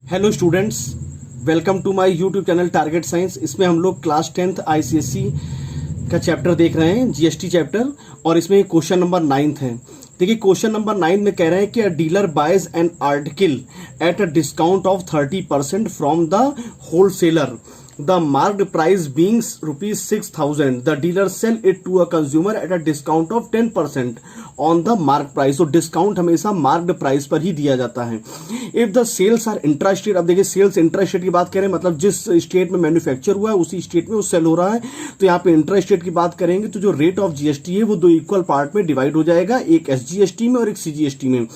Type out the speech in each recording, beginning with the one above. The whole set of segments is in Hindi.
Hello students, welcome to my YouTube channel target science. इसमें हम लोग क्लास 10th आईसीएसई का चैप्टर देख रहे हैं, जीएसटी चैप्टर, और इसमें क्वेश्चन नंबर 9 है। देखिए क्वेश्चन नंबर 9 में कह रहे हैं कि a dealer buys an article at a discount of 30% from the wholesaler, the marked price being ₹6,000, the dealer sell it to a consumer at a discount of 10% on the mark price. तो डिस्काउंट हमेशा मार्क्ड प्राइस पर ही दिया जाता है। If the sales are intrastate, अब देखिए सेल्स इंट्रास्टेट की बात करें, मतलब जिस स्टेट में मैन्युफैक्चर हुआ है उसी स्टेट में वो सेल हो रहा है। तो यहाँ पे इंट्रास्टेट की बात करेंगे तो जो रेट ऑफ जीएसटी है वो दो इक्वल पार्ट में डिवाइड हो जाएगा, एक एसजीएसटी में और एक सीजीएसटी में।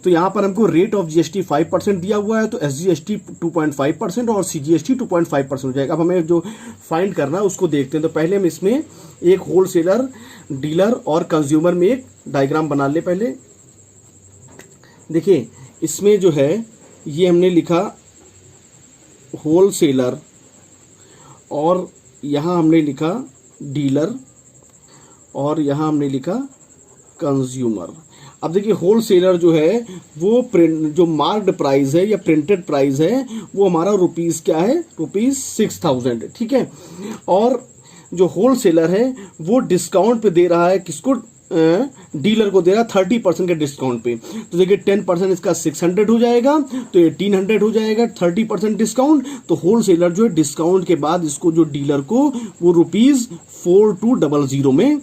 तो यहाँ पर हमको रेट ऑफ जीएसटी 5% दिया हुआ है, तो एसजीएसटी 2.5% और सीजीएसटी 2.5% हो जाएगा। अब हमें जो फाइंड करना है उसको देखते हैं। तो पहले हम इसमें एक होलसेलर, डीलर और कंज्यूमर में एक डायग्राम बना ले। पहले देखिए इसमें जो है ये हमने लिखा होलसेलर और यहां हमने लिखा डीलर और यहां हमने लिखा कंज्यूमर। अब देखिए होलसेलर जो है वो जो मार्क्ड प्राइस है या प्रिंटेड प्राइस है वो हमारा रुपीस क्या है, ₹6,000, ठीक है। और जो होलसेलर है वो डिस्काउंट पे दे रहा है, किसको, डीलर को दे रहा है 30% के डिस्काउंट पे। तो देखिए 10% इसका 600 हो जाएगा, तो 1800 हो जाएगा 30% डिस्काउंट। तो होलसेलर जो है डिस्काउंट के बाद इसको जो डीलर को वो ₹4200 में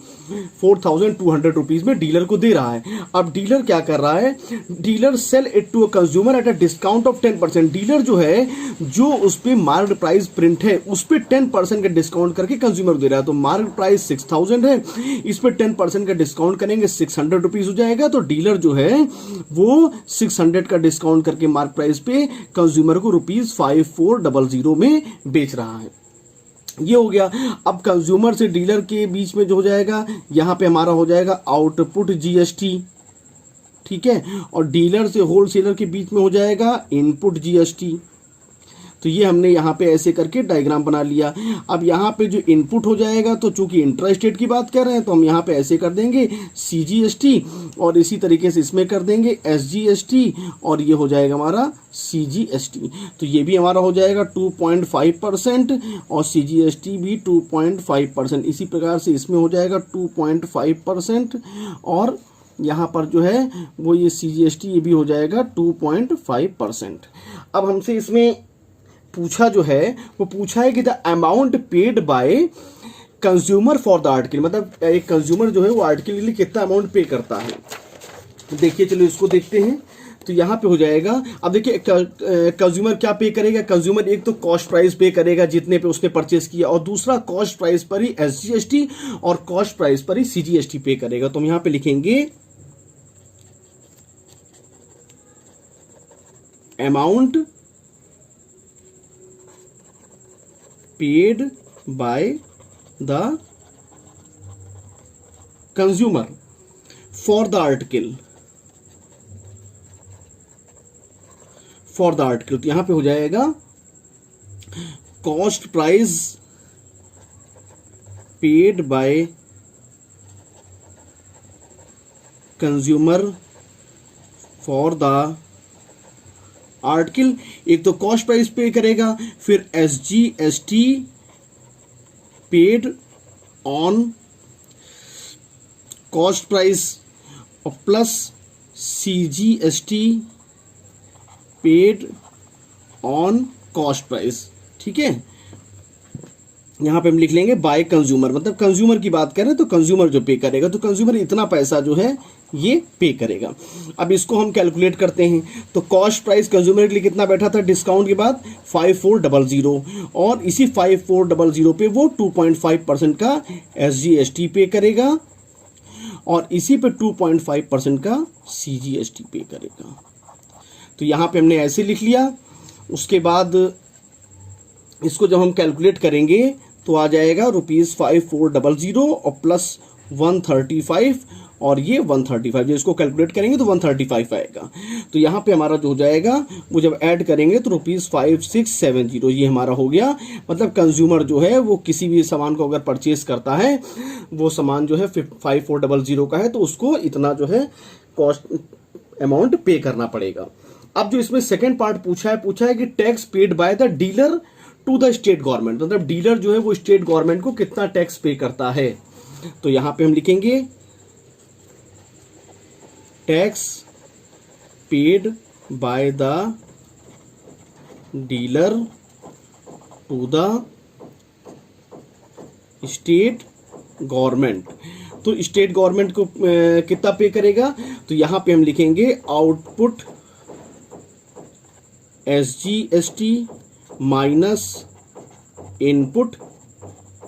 4200 रुपीज में डीलर को दे रहा है। अब डीलर क्या कर रहा है, dealer sell it to a consumer at a discount of 10%। Dealer जो है जो उस पे मार्क्ड प्राइस प्रिंट है उस पे 10% का डिस्काउंट करके कंज्यूमर दे रहा है। तो मार्क्ड प्राइस 6000 है, इस पे 10% का डिस्काउंट करेंगे 600 रुपीज हो जाएगा। तो डीलर जो है वो 600 का डिस्काउंट करके मार्क प्राइस पे कंज्यूमर को ₹5400 में बेच रहा है। ये हो गया। अब कंज्यूमर से डीलर के बीच में जो हो जाएगा, यहां पे हमारा हो जाएगा आउटपुट जीएसटी, ठीक है, और डीलर से होलसेलर के बीच में हो जाएगा इनपुट जीएसटी। तो ये हमने यहाँ पे ऐसे करके डायग्राम बना लिया। अब यहाँ पे जो इनपुट हो जाएगा, तो चूंकि इंट्रास्टेट की बात कर रहे हैं तो हम यहाँ पे ऐसे कर देंगे सीजीएसटी, और इसी तरीके से इसमें कर देंगे एसजीएसटी, और ये हो जाएगा हमारा सीजीएसटी। तो ये भी हमारा हो जाएगा 2.5% और सीजीएसटी भी 2.5%। इसी प्रकार से इसमें हो जाएगा 2.5% और यहाँ पर जो है वो ये सीजीएसटी ये भी हो जाएगा 2.5%। अब हमसे इसमें पूछा जो है वो पूछा है कि the amount paid by consumer for the article, मतलब एक कंज्यूमर जो है वो आर्टिकल के लिए कितना अमाउंट पे करता है। देखिए चलो इसको देखते हैं। तो यहाँ पे हो जाएगा, अब देखिए कंज्यूमर क्या पे करेगा, कंज्यूमर एक तो कॉस्ट प्राइस पे करेगा जितने पे उसने परचेस किया, और दूसरा कॉस्ट प्राइस पर ही एसजीएसटी और कॉस्ट प्राइस पर ही सीजीएसटी पे करेगा। तो हम यहाँ पे लिखेंगे amount paid by the consumer for the article, तो यहां पे हो जाएगा cost price paid by consumer for the article. एक तो कॉस्ट प्राइस पे करेगा, फिर SGST paid on cost price और plus CGST paid on cost price, ठीक है। यहां पे हम लिख लेंगे बाय कंज्यूमर, मतलब कंज्यूमर की बात करें तो कंज्यूमर जो पे करेगा, तो कंज्यूमर इतना पैसा जो है ये पे करेगा। अब इसको हम कैलकुलेट करते हैं। तो कॉस्ट प्राइस कंज्यूमर के लिए कितना बैठा था डिस्काउंट के बाद 5400, और इसी 5400 पे वो 2.5% का एसजीएसटी पे करेगा और इसी पे 2.5% का सीजीएसटी पे करेगा। तो यहां पे हमने ऐसे लिख लिया। उसके बाद इसको जब हम कैलकुलेट करेंगे तो आ जाएगा ₹5400 और प्लस 135 और ये 135, जो इसको कैलकुलेट करेंगे तो 135 आएगा। तो यहाँ पे हमारा जो हो जाएगा वो जब ऐड करेंगे तो ₹5670 ये हमारा हो गया। मतलब कंज्यूमर जो है वो किसी भी सामान को अगर परचेज करता है, वो सामान जो है 5400 का है, तो उसको इतना जो है कॉस्ट अमाउंट पे करना पड़ेगा। अब जो इसमें सेकंड पार्ट पूछा है कि tax paid by the dealer to the state government, मतलब डीलर जो है वो स्टेट गवर्नमेंट को कितना टैक्स पे करता है। तो यहां पे हम लिखेंगे tax paid by the dealer to the state government. तो स्टेट गवर्नमेंट को कितना पे करेगा, तो यहां पे हम लिखेंगे output SGST minus input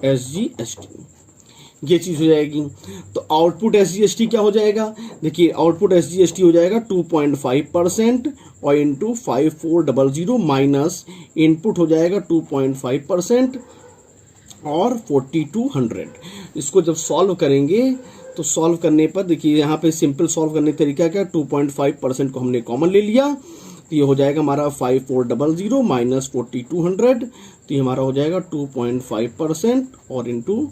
SGST, ये चीज हो जाएगी। तो आउटपुट SGST क्या हो जाएगा, देखिए आउटपुट SGST हो जाएगा 2.5% और इंटू 5400 माइनस इनपुट हो जाएगा 2.5% और 4200। इसको जब सॉल्व करेंगे तो सॉल्व करने पर देखिए यहाँ पे सिंपल सॉल्व करने का तरीका क्या, 2.5% को हमने कॉमन ले लिया, तो ये हो जाएगा हमारा 5400 माइनस 4200, तो ये हमारा हो जाएगा 2.5% और इंटू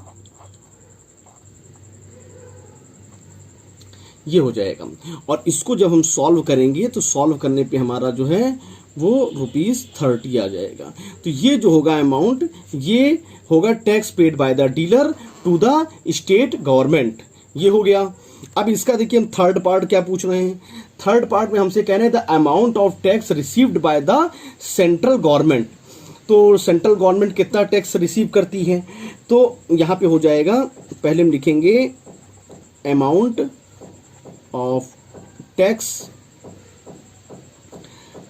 ये हो जाएगा। और इसको जब हम सॉल्व करेंगे तो सॉल्व करने पे हमारा जो है वो ₹30 आ जाएगा। तो ये जो होगा अमाउंट, ये होगा tax paid by the dealer to the state government, ये हो गया। अब इसका देखिए हम थर्ड पार्ट क्या पूछ रहे हैं, थर्ड पार्ट में हमसे कह रहे हैं the amount of tax received by the central government. तो सेंट्रल गवर्नमेंट कितना टैक्स रिसीव करती है, तो यहां पे हो जाएगा, पहले हम लिखेंगे amount of tax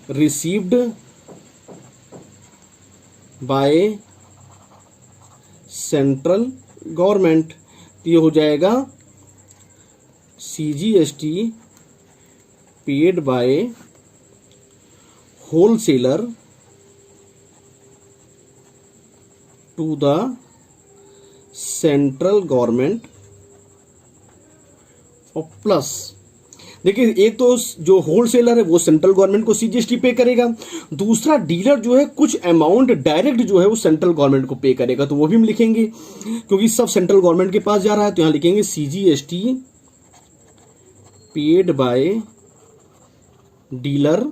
received by central government, तो ये हो जाएगा CGST paid by wholesaler to the central government और प्लस देखिए एक तो जो होलसेलर है वो सेंट्रल गवर्नमेंट को CGST पे करेगा, दूसरा डीलर जो है कुछ अमाउंट डायरेक्ट जो है वो सेंट्रल गवर्नमेंट को पे करेगा, तो वो भी हम लिखेंगे क्योंकि सब सेंट्रल गवर्नमेंट के पास जा रहा है। तो यहां लिखेंगे CGST paid by dealer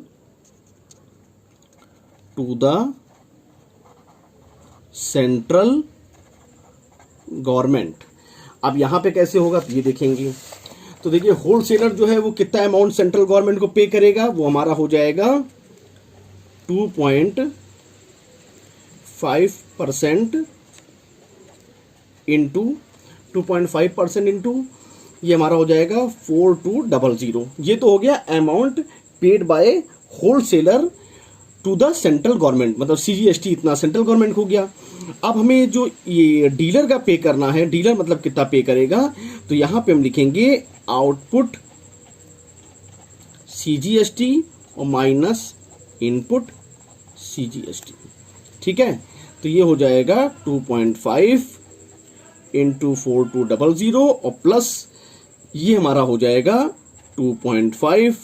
to the central government. अब यहां पे कैसे होगा तो ये देखेंगे। तो देखिए होलसेलर जो है वो कितना अमाउंट सेंट्रल गवर्नमेंट को पे करेगा, वो हमारा हो जाएगा 2.5% इंटू 2.5% इंटू ये हमारा हो जाएगा 4200। ये तो हो गया amount paid by wholesaler to the central government, मतलब CGST इतना सेंट्रल गवर्नमेंट हो गया। अब हमें जो ये डीलर का पे करना है, डीलर मतलब कितना पे करेगा, तो यहां पे हम लिखेंगे आउटपुट CGST और माइनस इनपुट CGST, ठीक है। तो ये हो जाएगा 2.5 इंटू 4200 और प्लस ये हमारा हो जाएगा 2.5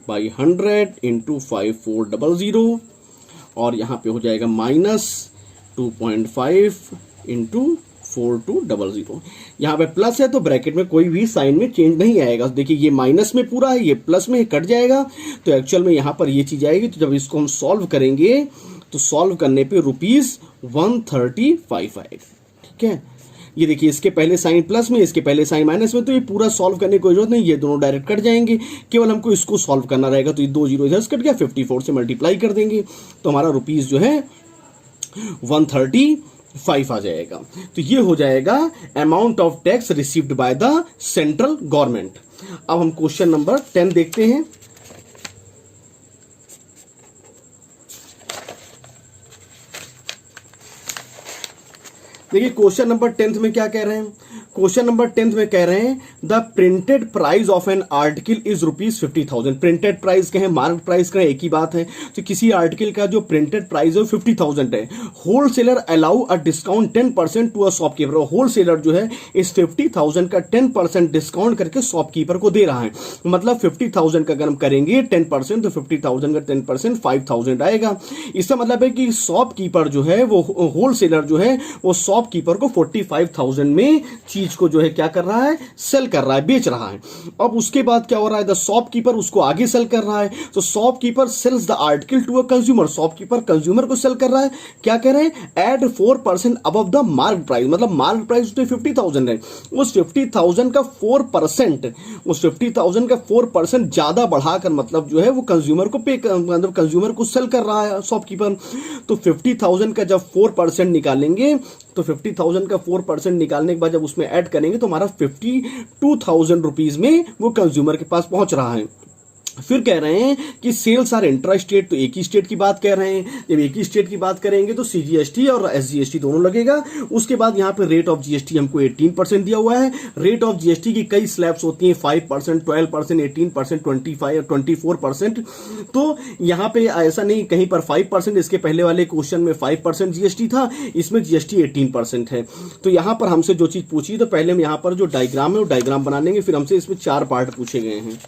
बाई 100 इंटू 5400 और यहाँ पे हो जाएगा माइनस 2.5 इंटू 4200। यहाँ पे प्लस है तो ब्रैकेट में कोई भी साइन में चेंज नहीं आएगा। देखिए ये माइनस में पूरा है, ये प्लस में कट जाएगा, तो एक्चुअल में यहाँ पर ये चीज आएगी। तो जब इसको हम सॉल्व करेंगे तो सॉल्व करने पे ₹135 आएगा, ठीक है। ये देखिए इसके पहले साइन प्लस में, इसके पहले साइन माइनस में, तो ये पूरा सॉल्व करने की कोई जरूरत नहीं, ये दोनों डायरेक्ट कट जाएंगे, केवल हमको इसको सॉल्व करना रहेगा। तो ये 2 जीरो इधर कट गया, 54 से मल्टीप्लाई कर देंगे तो हमारा रुपीस जो है 135 आ जाएगा। तो ये हो जाएगा amount of tax received by the central government. अब हम क्वेश्चन नंबर 10 देखते हैं। देखिए क्वेश्चन नंबर 10 में क्या कह रहे हैं, क्वेश्चन नंबर 10 में कह रहे हैं the printed price of an article is ₹50,000। Printed price कहें मार्केट प्राइस कहें एक ही बात है। तो किसी आर्टिकल का जो प्रिंटेड प्राइस है 50,000 है। Wholesaler allow a discount 10% to a shopkeeper. Wholesaler जो है इस 50,000 का 10% डिस्काउंट करके शॉपकीपर को दे रहा है। मतलब 50,000 का अगर हम करेंगे 10% तो 50,000 का 10% 5,000 आएगा। इसका मतलब है कि शॉपकीपर जो है वो होलसेलर जो है वो शॉपकीपर को 45,000 में चीज को जो है क्या कर रहा है, सेल कर रहा है, बेच रहा है। अब उसके बाद क्या हो रहा है, द शॉपकीपर उसको आगे सेल कर रहा है। तो shopkeeper sales the article to a consumer, shopkeeper consumer को सेल कर रहा है। क्या कह रहे हैं, add 4% above the mark price, मतलब मार्क प्राइस तो 50,000 है, उस 50,000 का 4%, उस 50,000 का 4% ज्यादा बढ़ाकर मतलब जो है वो कंज्यूमर को मतलब कंज्यूमर को सेल कर रहा है शॉपकीपर। तो 50,000 का जब 4% निकालेंगे, तो 50,000 का 4% निकालने के बाद जब उसमें ऐड करेंगे तो हमारा 52,000 रुपीज में वो कंज्यूमर के पास पहुंच रहा है। फिर कह रहे हैं कि सेल्स आर इंट्रा स्टेट, तो एक ही स्टेट की बात कह रहे हैं। जब एक ही स्टेट की बात करेंगे तो सीजीएसटी और एसजीएसटी दोनों लगेगा। उसके बाद यहाँ पे रेट ऑफ जीएसटी हमको 18% दिया हुआ है। रेट ऑफ जीएसटी की कई स्लैब्स होती हैं, 5%, 12%, 18%, 25, 24%। तो यहाँ पे ऐसा नहीं कहीं पर 5%, इसके पहले वाले क्वेश्चन में 5% जीएसटी था, इसमें जीएसटी 18% है। तो यहाँ पर हमसे जो चीज पूछी, तो पहले हम यहाँ पर जो डायग्राम है वो डायग्राम बना लेंगे, फिर हमसे इसमें 4 पार्ट पूछे गए हैं।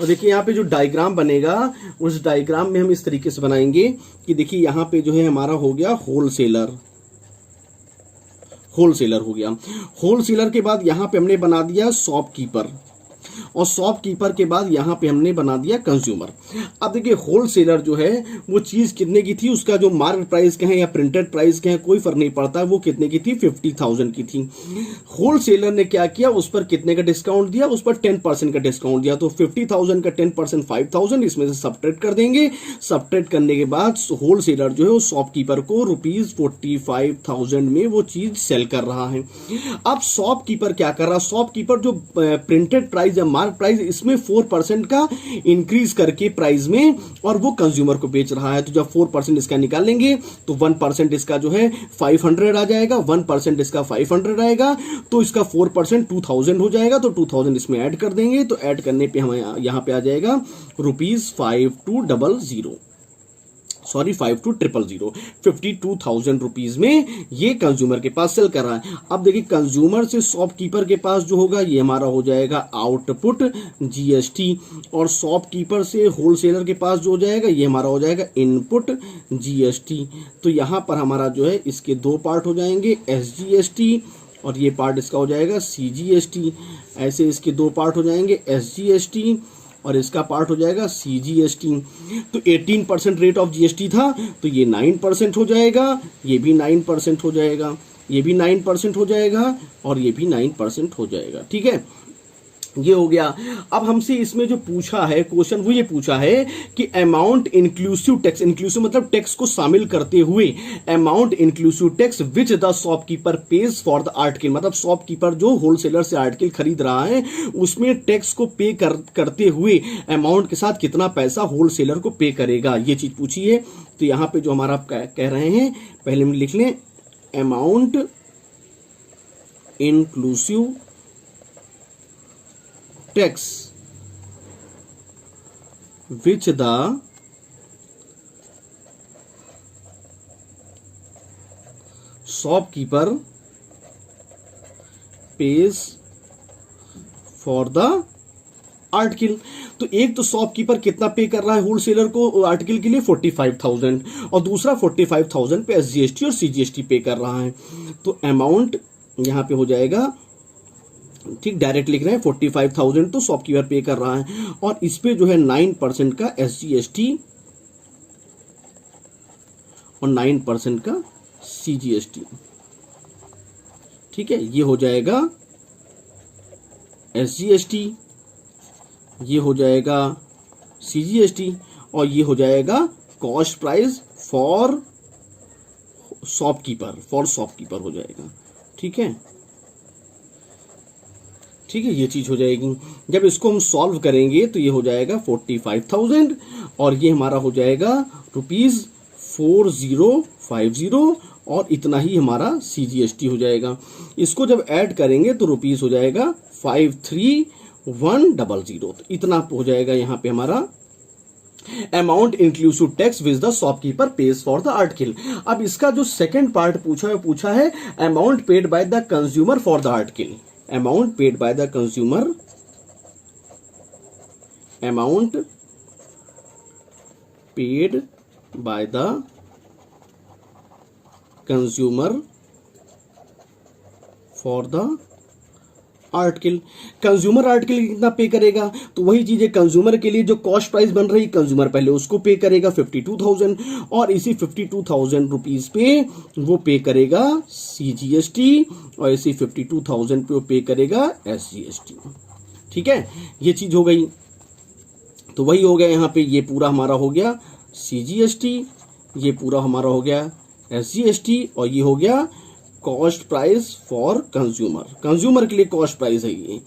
और देखिए यहाँ पे जो डायग्राम बनेगा, उस डायग्राम में हम इस तरीके से बनाएंगे कि देखिए यहाँ पे जो है हमारा हो गया होलसेलर, होलसेलर हो गया। होलसेलर के बाद यहाँ पे हमने बना दिया शॉपकीपर, और शॉपकीपर के बाद यहां पे हमने बना दिया कंज्यूमर। अब देखिए होलसेलर जो है वो चीज कितने की थी, उसका जो मार्केट प्राइस के हैं या प्रिंटेड प्राइस के हैं कोई फर्क नहीं पड़ता, वो कितने की थी, 50,000 की थी। होलसेलर ने क्या किया, उस पर कितने का डिस्काउंट दिया, उस पर 10% का डिस्काउंट दिया। तो 50,000 का 10% 5,000, इसमें से सब्ट्रैक्ट कर देंगे। सब्ट्रैक्ट करने के बाद होलसेलर जो है वो शॉपकीपर को ₹45,000 में वो चीज सेल कर रहा है। अब शॉपकीपर क्या कर रहा है, शॉपकीपर जो प्रिंटेड प्राइस या मार्क प्राइस, इसमें 4% का इंक्रीज करके प्राइस में और वो कंज्यूमर को बेच रहा है। तो जब 4% इसका निकालेंगे तो 1% इसका जो है 500 आ जाएगा, 1% इसका 500 आएगा, तो इसका 4% 2,000 हो जाएगा। तो 2,000 इसमें ऐड कर देंगे, तो ऐड करने पे हमें यहां पे आ जाएगा ₹5200, सॉरी 52,000, 52,000 रुपीज में ये कंज्यूमर के पास सेल कर रहा है। अब देखिए कंज्यूमर से शॉपकीपर के पास जो होगा ये हमारा हो जाएगा आउटपुट जीएसटी, और शॉपकीपर से होलसेलर के पास जो हो जाएगा ये हमारा हो जाएगा इनपुट जीएसटी। तो यहां पर हमारा जो है इसके 2 पार्ट हो जाएंगे, एसजीएसटी, और ये पार्ट इसका हो जाएगा सीजीएसटी। ऐसे इसके 2 पार्ट हो जाएंगे, एसजीएसटी, और इसका पार्ट हो जाएगा सीजीएसटी। तो 18% रेट ऑफ जीएसटी था, तो ये 9% हो जाएगा, ये भी 9% हो जाएगा, ये भी 9% हो जाएगा, और ये भी 9% हो जाएगा। ठीक है, ये हो गया। अब हमसे इसमें जो पूछा है क्वेश्चन, वो ये पूछा है कि अमाउंट इंक्लूसिव टैक्स, इंक्लूसिव मतलब टैक्स को शामिल करते हुए, amount inclusive tax which the shopkeeper page for the article, मतलब शॉपकीपर जो होलसेलर से आर्टिकल खरीद रहा है उसमें टैक्स को पे करते हुए अमाउंट के साथ कितना पैसा होलसेलर को पे करेगा, ये चीज पूछी है। तो यहां पे जो हमारा कह रहे हैं, पहले हम लिख लें amount inclusive tax which the shopkeeper pays for the article. तो एक तो शॉपकीपर कितना पे कर रहा है होलसेलर को आर्टिकल के लिए 45,000, और दूसरा 45,000 पे एसजीएसटी और सीजीएसटी पे कर रहा है। तो अमाउंट यहां पे हो जाएगा, ठीक डायरेक्ट लिख रहे हैं 45,000 तो शॉपकीपर पे कर रहा है, और इस पे जो है 9% का एसजीएसटी और 9% का सीजीएसटी। ठीक है, ये हो जाएगा एसजीएसटी, ये हो जाएगा सीजीएसटी, और ये हो जाएगा कॉस्ट प्राइस फॉर शॉपकीपर, हो जाएगा। ठीक है, ठीक है, ये चीज हो जाएगी। जब इसको हम सॉल्व करेंगे तो ये हो जाएगा 45,000, और ये हमारा हो जाएगा ₹4050, और इतना ही हमारा सीजीएसटी हो जाएगा। इसको जब ऐड करेंगे तो रुपीज हो जाएगा 53,100, तो इतना हो जाएगा यहाँ पे हमारा amount inclusive tax which the shopkeeper page for the article. अब इसका जो सेकंड पार्ट पूछा है amount paid by the consumer for the article, amount paid by the consumer, amount paid by the consumer for the article. Consumer article कितना पे करेगा, तो वही चीज है, कंज्यूमर के लिए जो कॉस्ट प्राइस बन रही, कंज्यूमर पहले उसको पे करेगा 52,000, और इसी 52,000 रुपीज पे वो पे करेगा CGST, और इसी 52,000 पे वो पे करेगा SGST। ठीक है, ये चीज हो गई। तो वही हो गया यहाँ पे, ये पूरा हमारा हो गया CGST, ये पूरा हमारा हो गया SGST, और ये हो गया cost price for consumer. Consumer के लिए कॉस्ट प्राइस है ये।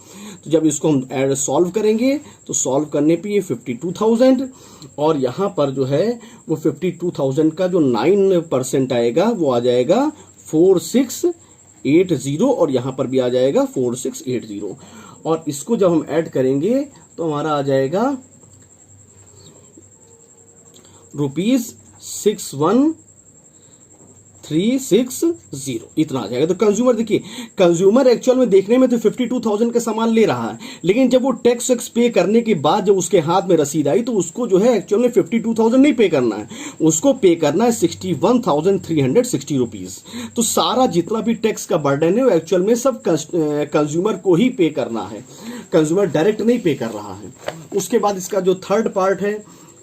तो जब इसको हम सॉल्व करेंगे तो सॉल्व करने पे ये 52,000, और यहाँ पर जो है वो 52,000 का जो 9% आएगा वो आ जाएगा 4680, और यहाँ पर भी आ जाएगा 4680, और इसको जब हम ऐड करेंगे तो हमारा आ जाएगा ₹61,360, इतना आ जाएगा। तो कंज्यूमर देखिए, कंज्यूमर एक्चुअल में देखने में तो 52,000 का सामान ले रहा है, लेकिन जब वो टैक्स पे करने के बाद जब उसके हाथ में रसीद आई तो उसको जो है एक्चुअल में 52,000 नहीं पे करना है, उसको पे करना है 61,360 रुपीज। तो सारा जितना भी टैक्स का बर्डन है वो एक्चुअल में सब कंज्यूमर को ही पे करना है, कंज्यूमर डायरेक्ट नहीं पे कर रहा है। उसके बाद इसका जो थर्ड पार्ट है,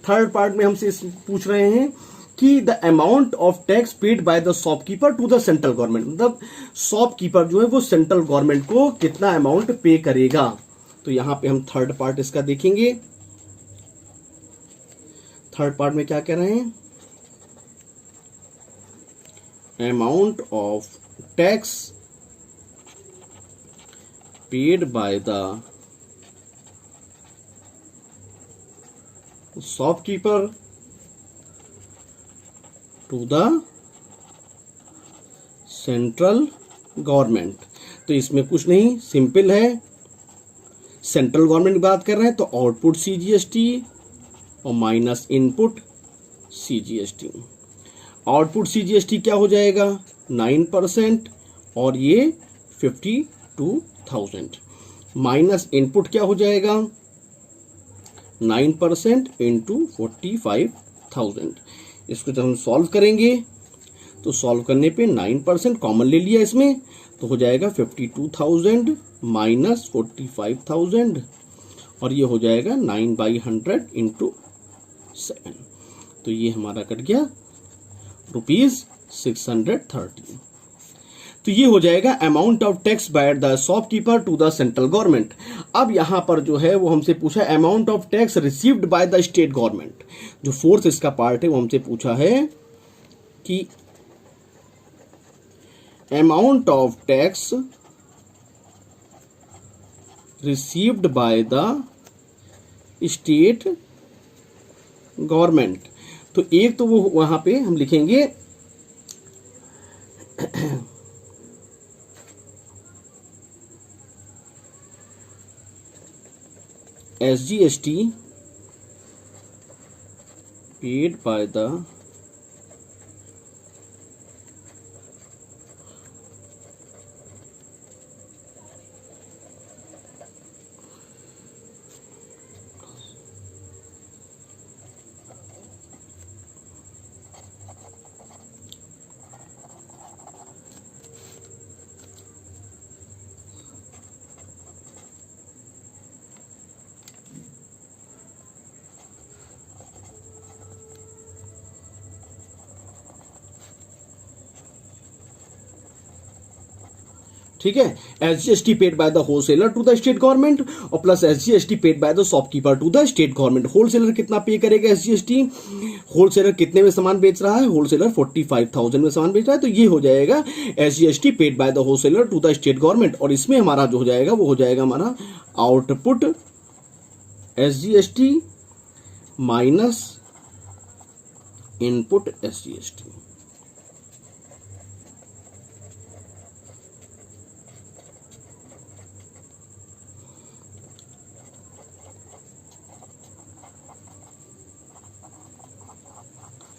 थर्ड पार्ट में हमसे पूछ रहे हैं कि the amount of tax paid by the shopkeeper to the central government, मतलब शॉपकीपर जो है वो सेंट्रल गवर्नमेंट को कितना अमाउंट पे करेगा। तो यहां पे हम थर्ड पार्ट इसका देखेंगे। थर्ड पार्ट में क्या कह रहे हैं, amount of tax paid by the shopkeeper to the central government. तो इसमें कुछ नहीं, सिंपल है, सेंट्रल गवर्नमेंट की बात कर रहे हैं तो आउटपुट CGST और minus input CGST। Output CGST क्या हो जाएगा 9%, और ये 52,000, माइनस इनपुट क्या हो जाएगा 9% इंटू 45,000। इसको जब हम सॉल्व करेंगे तो सॉल्व करने पे 9% कॉमन ले लिया इसमें, तो हो जाएगा 52,000 माइनस 45,000, और ये हो जाएगा 9/100 इंटू 7। तो ये हमारा कट गया ₹630। तो ये हो जाएगा amount of tax by the shopkeeper to the central government. अब यहां पर जो है वो हमसे पूछा amount of tax received by the state government. जो फोर्थ इसका पार्ट है वो हमसे पूछा है कि amount of tax received by the state government. तो एक तो वो वहां पे हम लिखेंगे SGST paid by the ठीक है, SGST paid by the wholesaler to the state government और plus SGST paid by the shopkeeper to the state government. Wholesaler कितना पे करेगा SGST, होलसेलर कितने में सामान बेच रहा है, होलसेलर 45,000 में सामान बेच रहा है, तो ये हो जाएगा SGST paid by the wholesaler to the state government. और इसमें हमारा जो हो जाएगा वो हो जाएगा हमारा output SGST minus input SGST।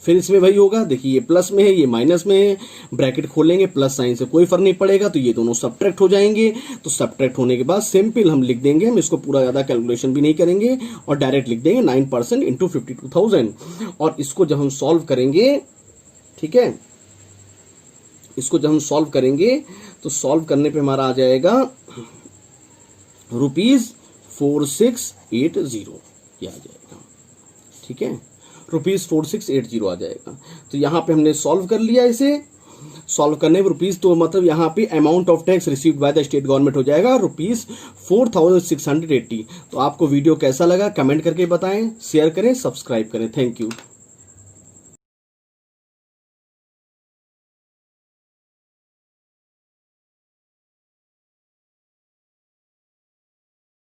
फिर इसमें वही होगा, देखिए ये प्लस में है ये माइनस में है, ब्रैकेट खोलेंगे प्लस साइन से कोई फर्क नहीं पड़ेगा, तो ये दोनों सब्ट्रैक्ट हो जाएंगे। तो सब्ट्रैक्ट होने के बाद सिंपल हम लिख देंगे, हम इसको पूरा ज्यादा कैलकुलेशन भी नहीं करेंगे और डायरेक्ट लिख देंगे 9% इंटू 52,000। और इसको जब हम सॉल्व करेंगे, ठीक है, इसको जब हम सॉल्व करेंगे तो सॉल्व करने पे हमारा आ जाएगा ₹4680 ये आ जाएगा। ठीक है, ₹4680 आ जाएगा। तो यहाँ पे हमने सॉल्व कर लिया। इसे सॉल्व करने में रुपीज तो मतलब यहाँ पे amount of tax received by the state government हो जाएगा ₹4680। तो आपको वीडियो कैसा लगा कमेंट करके बताएं, शेयर करें, सब्सक्राइब करें। Thank you.